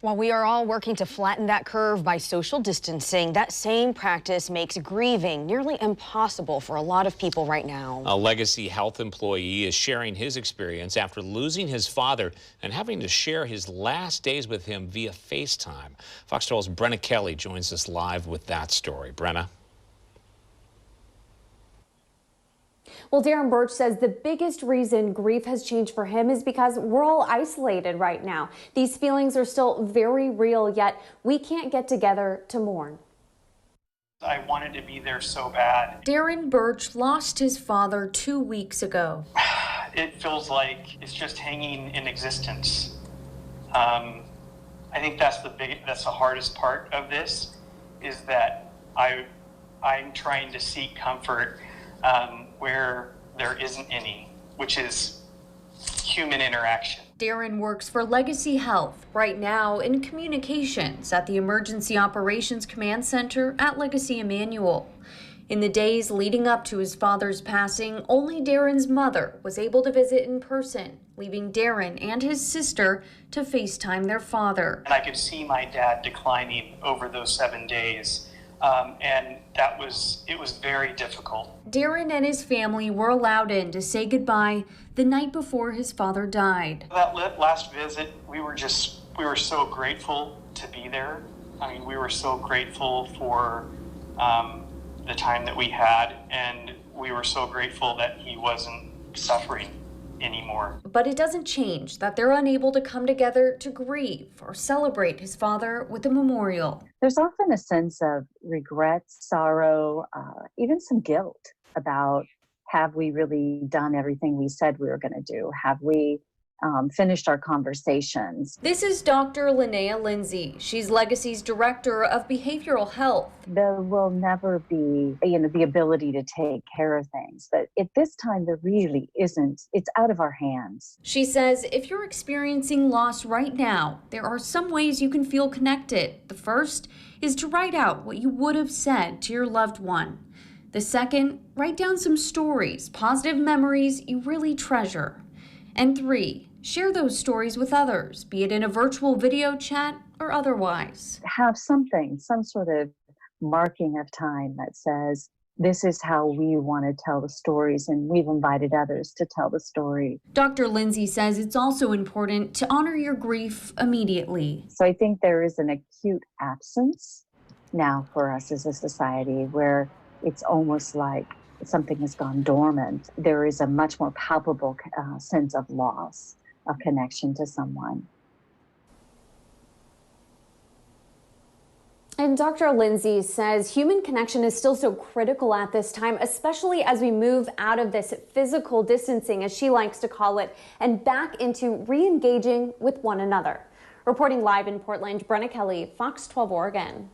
While we are all working to flatten that curve by social distancing, that same practice makes grieving nearly impossible for a lot of people right now. A Legacy Health employee is sharing his experience after losing his father and having to share his last days with him via FaceTime. Fox 12's Brenna Kelly joins us live with that story. Brenna. Well, Darrin Burch says the biggest reason grief has changed for him is because we're all isolated right now. These feelings are still very real, yet we can't get together to mourn. I wanted to be there so bad. Darrin Burch lost his father 2 weeks ago. It feels like it's just hanging in existence. I think that's the hardest part of this, is that I'm trying to seek comfort where there isn't any, which is human interaction. Darrin works for Legacy Health right now in communications at the Emergency Operations Command Center at Legacy Emmanuel. In the days leading up to his father's passing, only Darrin's mother was able to visit in person, leaving Darrin and his sister to FaceTime their father. And I could see my dad declining over those 7 days. And it was very difficult. Darrin and his family were allowed in to say goodbye the night before his father died. That last visit, we were so grateful to be there. I mean, we were so grateful for the time that we had, and we were so grateful that he wasn't suffering anymore. But it doesn't change that they're unable to come together to grieve or celebrate his father with a memorial. There's often a sense of regret, sorrow, even some guilt about, have we really done everything we said we were going to do? Have we finished our conversations? This is Dr. Linnea Lindsay. She's Legacy's Director of Behavioral Health. There will never be, the ability to take care of things, but at this time there really isn't. It's out of our hands. She says if you're experiencing loss right now, there are some ways you can feel connected. The first is to write out what you would have said to your loved one. The second, write down some stories, positive memories you really treasure. And 3, share those stories with others, be it in a virtual video chat or otherwise. Have something, some sort of marking of time that says, this is how we want to tell the stories, and we've invited others to tell the story. Dr. Lindsay says it's also important to honor your grief immediately. So I think there is an acute absence now for us as a society where it's almost like something has gone dormant. There is a much more palpable sense of loss, of connection to someone. And Dr. Lindsay says human connection is still so critical at this time, especially as we move out of this physical distancing, as she likes to call it, and back into re-engaging with one another. Reporting live in Portland, Brenna Kelly, Fox 12 Oregon.